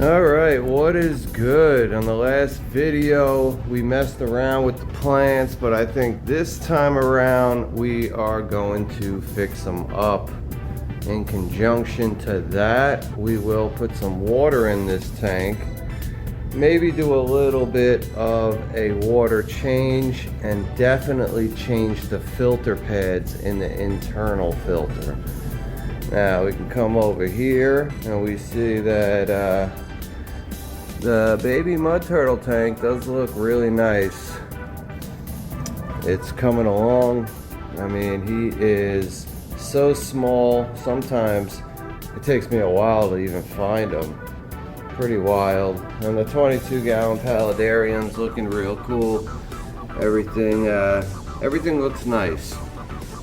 Alright, what is good? On the last video we messed around with the plants, but I think this time around we are going to fix them up. In conjunction to that, we will put some water in this tank, maybe do a little bit of a water change, and definitely change the filter pads in the internal filter. Now we can come over here and we see that the baby mud turtle tank does look really nice. It's coming along. I mean, he is so small. Sometimes it takes me a while to even find him. Pretty wild. And the 22-gallon paludarium's looking real cool. Everything looks nice.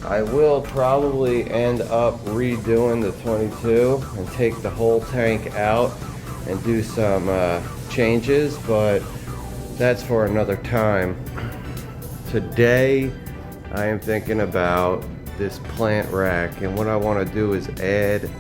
I will probably end up redoing the 22 and take the whole tank out and do some changes, but that's for another time. Today I am thinking about this plant rack, and what I want to do is add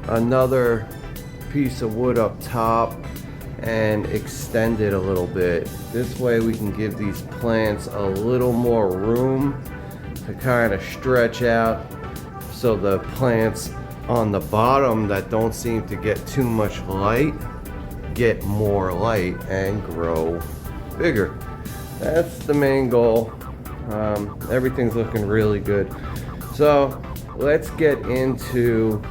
another piece of wood up top and extend it a little bit. This way we can give these plants a little more room to kind of stretch out, so the plants on the bottom that don't seem to get too much light get more light and grow bigger. That's the main goal. Everything's looking really good. So let's get into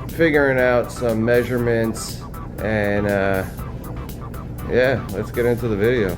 figuring out some measurements, and yeah, let's get into the video.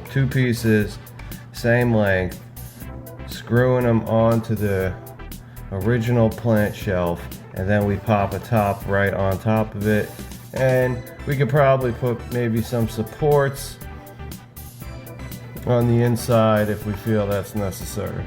Two pieces, same length, screwing them onto the original plant shelf, and then we pop a top right on top of it, and we could probably put maybe some supports on the inside if we feel that's necessary.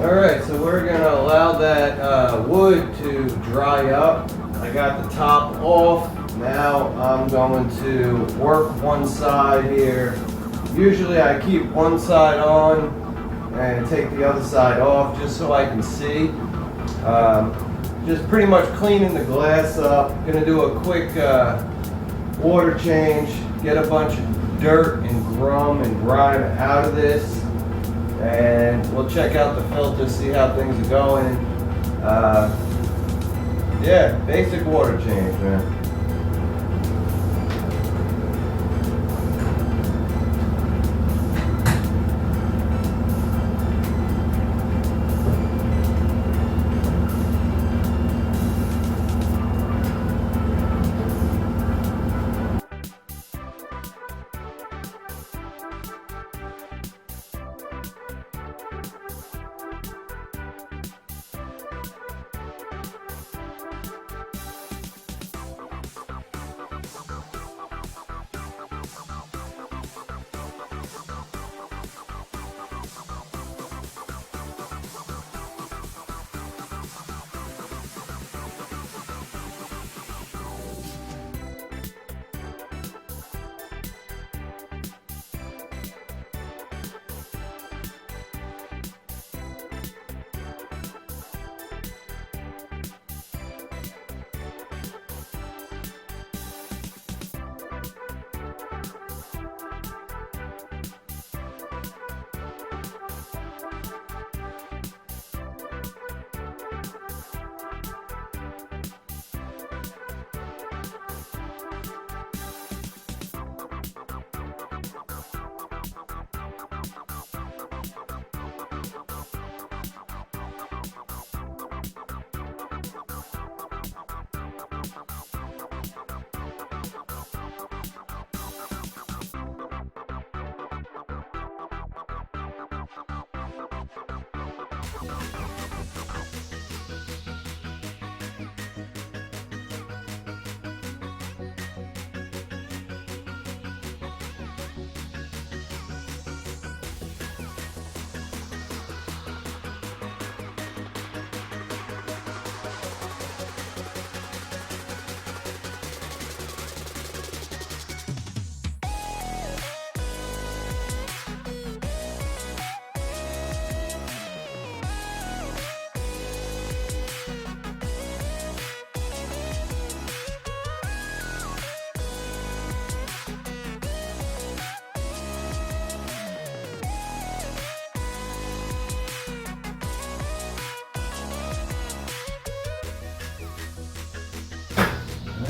Alright, so we're going to allow that wood to dry up. I got the top off. Now I'm going to work one side here. Usually I keep one side on and take the other side off just so I can see. Just pretty much cleaning the glass up. Going to do a quick water change, get a bunch of dirt and grime out of this. And we'll check out the filter, see how things are going. Yeah, basic water change, man.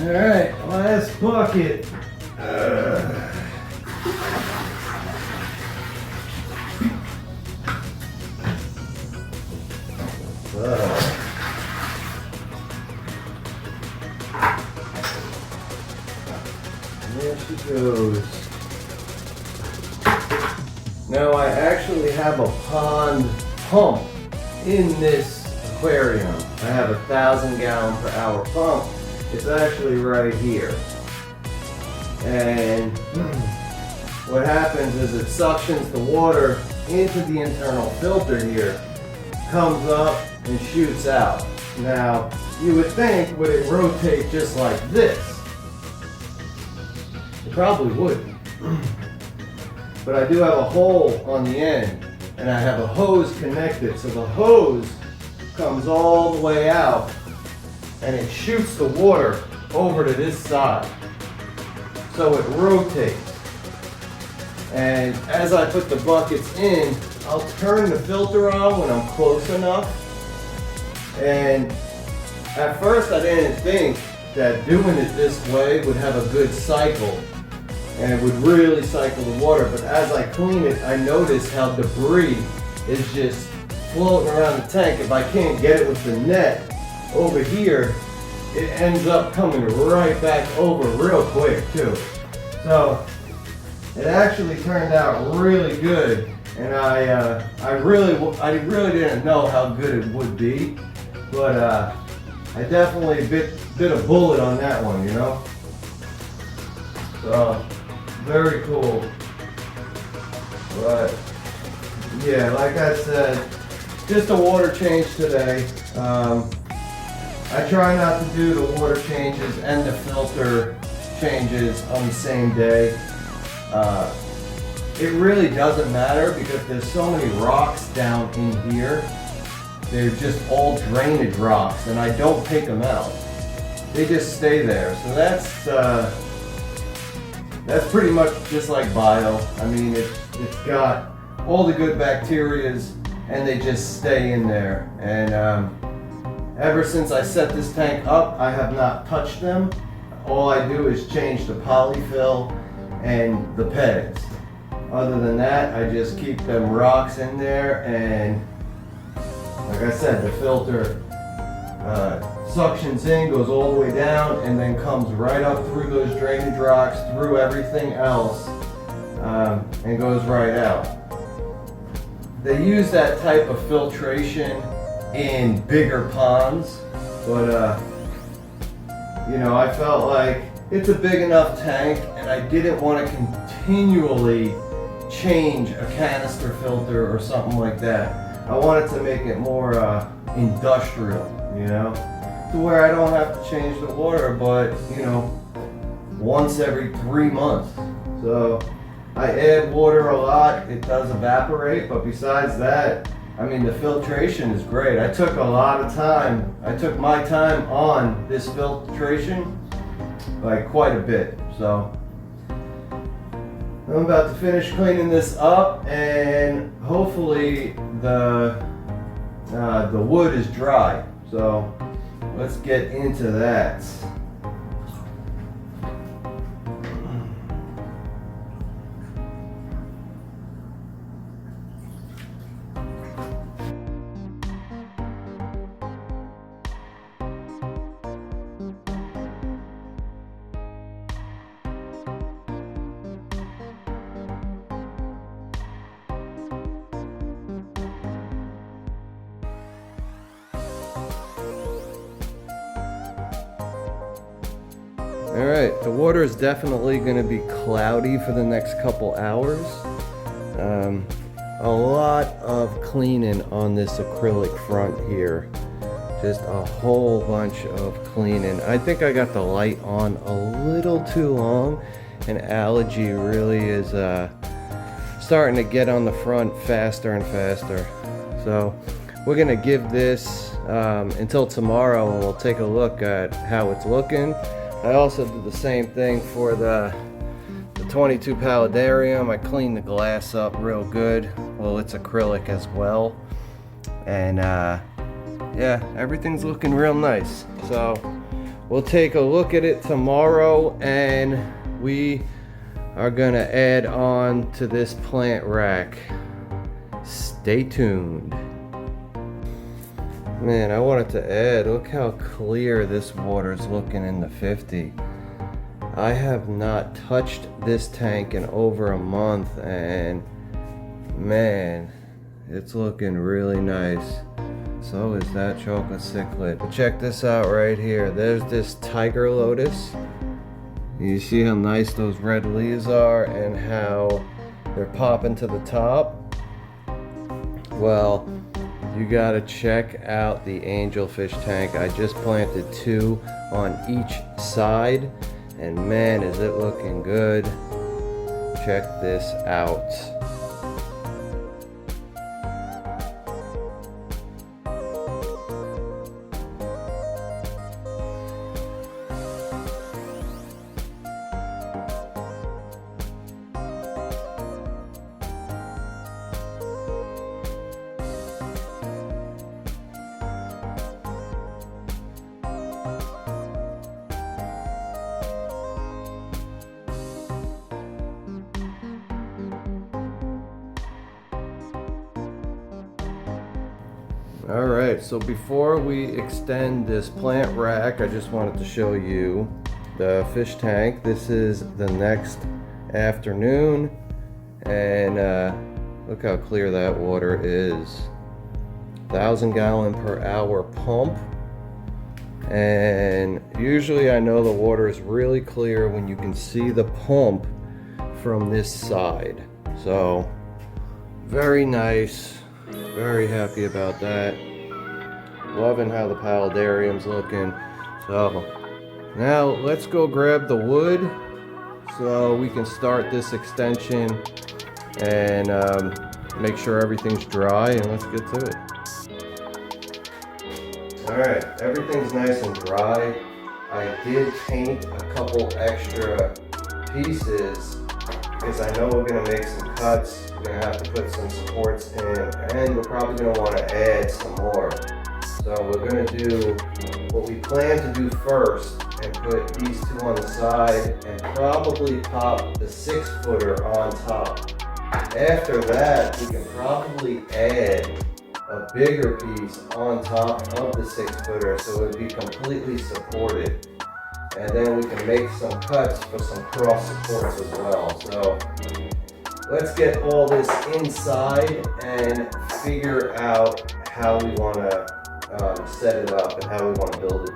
All right, last bucket. There she goes. Now I actually have a pond pump in this aquarium. I have a 1,000-gallon-per-hour pump. It's actually right here. And what happens is it suctions the water into the internal filter here, comes up and shoots out. Now, you would think, would it rotate just like this? It probably wouldn't. But I do have a hole on the end, and I have a hose connected. So the hose comes all the way out, and it shoots the water over to this side. So it rotates. And as I put the buckets in, I'll turn the filter on when I'm close enough. And at first I didn't think that doing it this way would have a good cycle and it would really cycle the water. But as I clean it, I notice how debris is just floating around the tank. If I can't get it with the net over here, it ends up coming right back over real quick too. So it actually turned out really good, and I really didn't know how good it would be, but I definitely bit a bullet on that one, you know. So very cool. But yeah, like I said, just a water change today. I try not to do the water changes and the filter changes on the same day. It really doesn't matter because there's so many rocks down in here. They're just all drainage rocks, and I don't take them out. They just stay there. So that's pretty much just like bio. I mean, it's got all the good bacterias, and they just stay in there. And ever since I set this tank up, I have not touched them. All I do is change the polyfill and the pegs. Other than that, I just keep them rocks in there, and like I said, the filter suctions in, goes all the way down, and then comes right up through those drainage rocks, through everything else, and goes right out. They use that type of filtration in bigger ponds, but you know, I felt like it's a big enough tank, and I didn't want to continually change a canister filter or something like that. I wanted to make it more industrial, you know, to where I don't have to change the water, but you know, once every 3 months. So I add water a lot. It does evaporate, but besides that, I mean, the filtration is great. I took a lot of time. I took my time on this filtration, like quite a bit. So I'm about to finish cleaning this up, and hopefully the wood is dry. So let's get into that. All right, the water is definitely going to be cloudy for the next couple hours. A lot of cleaning on this acrylic front here. Just a whole bunch of cleaning. I think I got the light on a little too long, and algae really is starting to get on the front faster and faster. So we're gonna give this until tomorrow, and we'll take a look at how it's looking. I also did the same thing for the 22 paludarium. I cleaned the glass up real good. Well, it's acrylic as well, and yeah, everything's looking real nice. So we'll take a look at it tomorrow, and we are gonna add on to this plant rack. Stay tuned. Man, I wanted to add, look how clear this water's looking in the 50. I have not touched this tank in over a month, and man, it's looking really nice. So is that chocolate cichlid. But check this out right here. There's this tiger lotus. You see how nice those red leaves are and how they're popping to the top? Well, you gotta check out the angelfish tank. I just planted 2 on each side, and man, is it looking good. Check this out. Alright, so before we extend this plant rack, I just wanted to show you the fish tank. This is the next afternoon, and look how clear that water is. 1,000 gallon per hour pump, and usually I know the water is really clear when you can see the pump from this side. So very nice. Very happy about that. Loving how the paludarium's looking. So now let's go grab the wood so we can start this extension and make sure everything's dry, and let's get to it. Alright, everything's nice and dry. I did paint a couple extra pieces because I know we're going to make some cuts. We're going to have to put some supports in, and we're probably going to want to add some more. So we're going to do what we plan to do first and put these 2 on the side and probably pop the 6-footer on top. After that, we can probably add a bigger piece on top of the 6-footer so it would be completely supported. And then we can make some cuts for some cross supports as well. So let's get all this inside and figure out how we want to set it up and how we want to build it.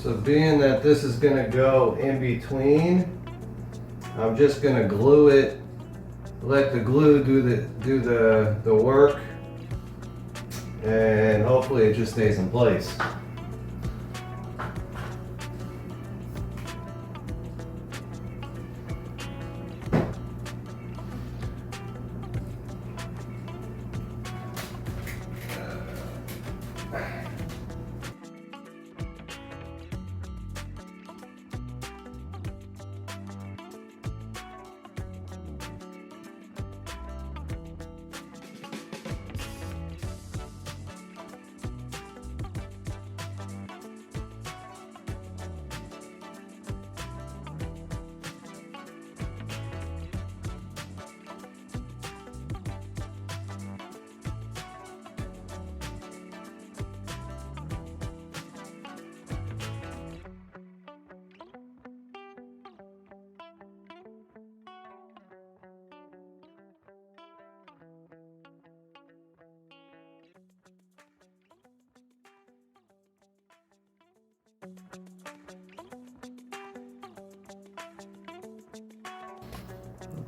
So being that this is gonna go in between, I'm just gonna glue it, let the glue do the work, and hopefully it just stays in place.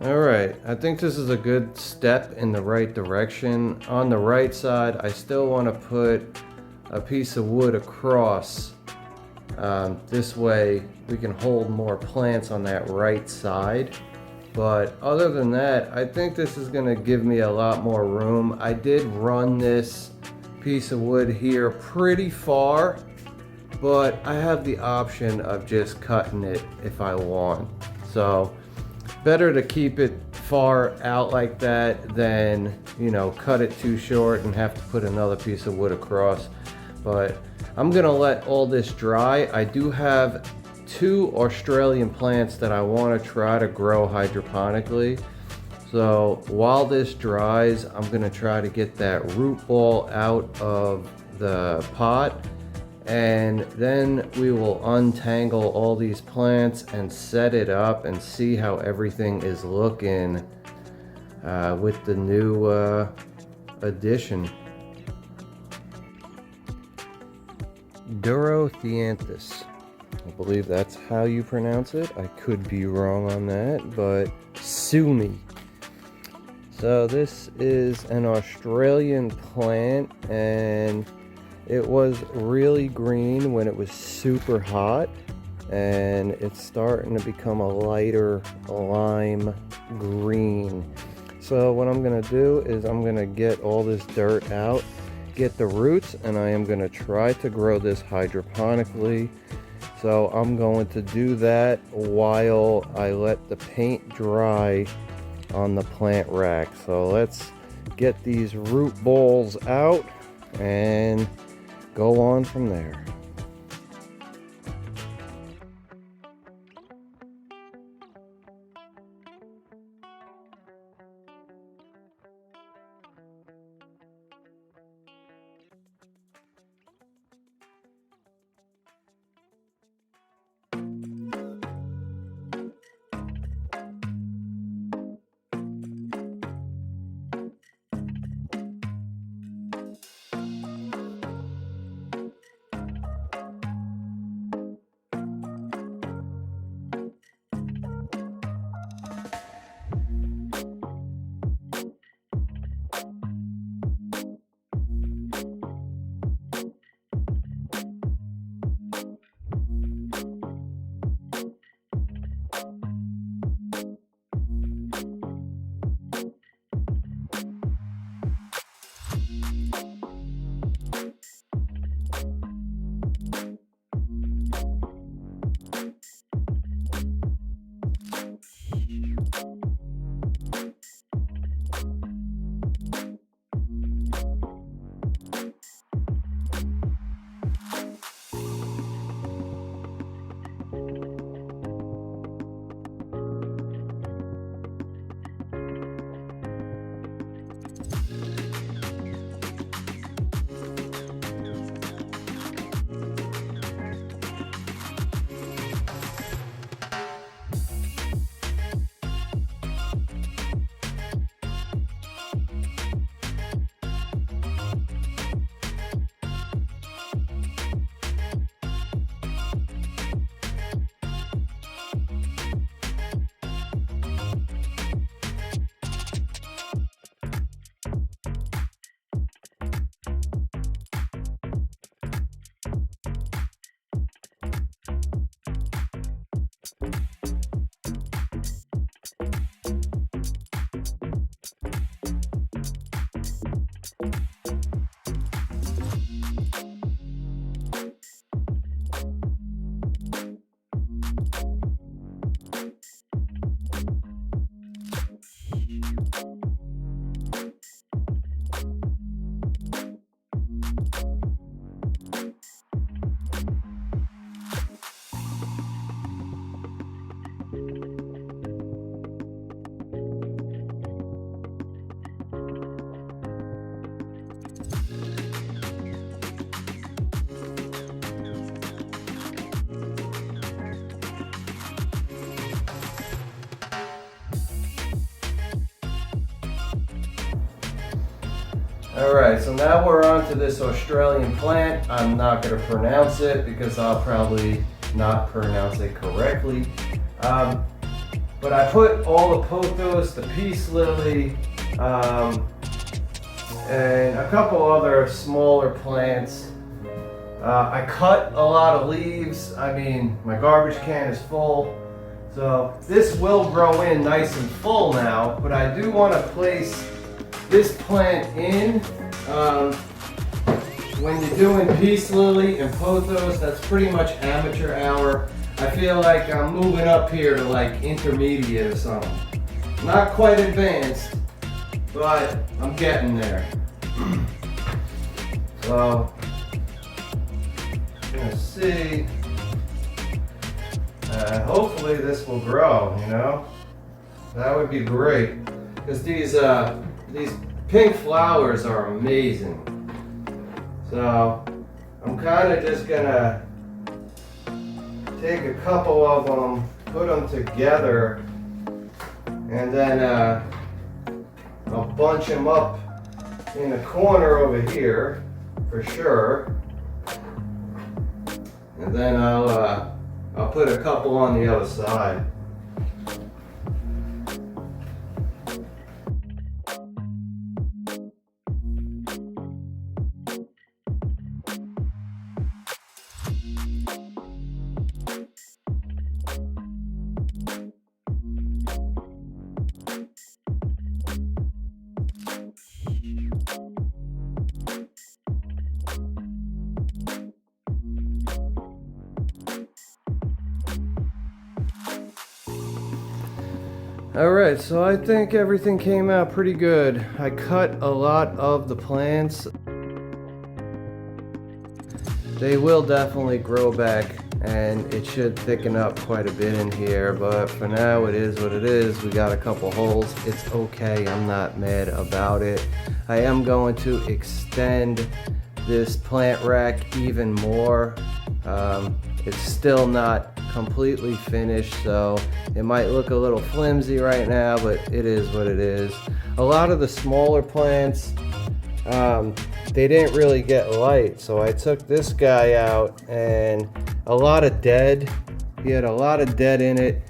All right, I think this is a good step in the right direction. On the right side, I still want to put a piece of wood across. This way we can hold more plants on that right side. But other than that, I think this is going to give me a lot more room. I did run this piece of wood here pretty far, but I have the option of just cutting it if I want. So better to keep it far out like that than, you know, cut it too short and have to put another piece of wood across. But I'm gonna let all this dry. I do have 2 Australian plants that I want to try to grow hydroponically. So while this dries, I'm gonna try to get that root ball out of the pot, and then we will untangle all these plants and set it up and see how everything is looking with the new addition. Durothianthus. I believe that's how you pronounce it. I could be wrong on that, but sue me. So this is an Australian plant, and it was really green when it was super hot, and it's starting to become a lighter lime green. So what I'm gonna do is I'm gonna get all this dirt out, get the roots, and I am gonna try to grow this hydroponically. So I'm going to do that while I let the paint dry on the plant rack. So let's get these root balls out and go on from there. All right, so now we're on to this Australian plant. I'm not gonna pronounce it because I'll probably not pronounce it correctly. But I put all the pothos, the peace lily, and a couple other smaller plants. I cut a lot of leaves. I mean, my garbage can is full. So this will grow in nice and full now, but I do want to place this plant in. When you're doing peace lily and pothos, that's pretty much amateur hour. I feel like I'm moving up here to like intermediate or something. Not quite advanced, but I'm getting there. So, I'm gonna see. Hopefully this will grow, you know? That would be great. Because these pink flowers are amazing. So, I'm kind of just gonna take a couple of them, put them together, and then I'll bunch them up in the corner over here for sure. And then I'll put a couple on the other side. Alright, so I think everything came out pretty good. I cut a lot of the plants. They will definitely grow back and it should thicken up quite a bit in here, but for now it is what it is. We got a couple holes. It's okay, I'm not mad about it. I am going to extend this plant rack even more. It's still not completely finished, so it might look a little flimsy right now, but it is what it is. A lot of the smaller plants, they didn't really get light, so I took this guy out and a lot of dead. He had a lot of dead in it,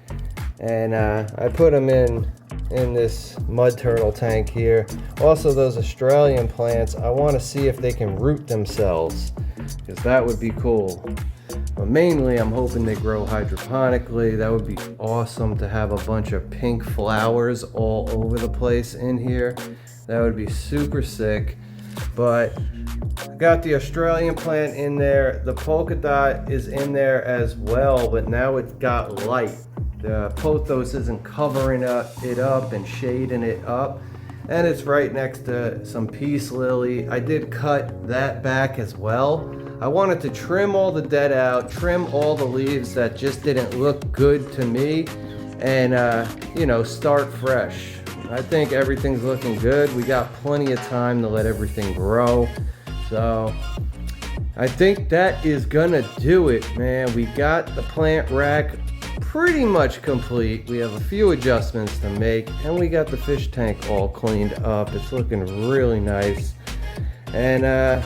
and I put him in this mud turtle tank here. Also, those Australian plants, I want to see if they can root themselves, because that would be cool. But mainly I'm hoping they grow hydroponically. That would be awesome to have a bunch of pink flowers all over the place in here. That would be super sick. But I got the Australian plant in there. The polka dot is in there as well, but now it's got light. The pothos isn't covering it up and shading it up. And it's right next to some peace lily. I did cut that back as well. I wanted to trim all the dead out, trim all the leaves that just didn't look good to me, and you know, start fresh. I think everything's looking good. We got plenty of time to let everything grow. So I think that is gonna do it, man. We got the plant rack pretty much complete. We have a few adjustments to make, and we got the fish tank all cleaned up. It's looking really nice. And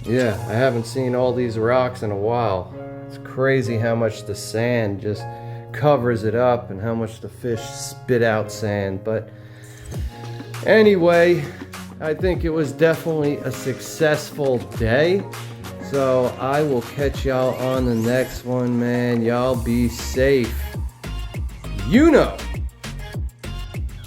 yeah, I haven't seen all these rocks in a while. It's crazy how much the sand just covers it up and how much the fish spit out sand. But anyway, I think it was definitely a successful day. So I will catch y'all on the next one, man. Y'all be safe. You know.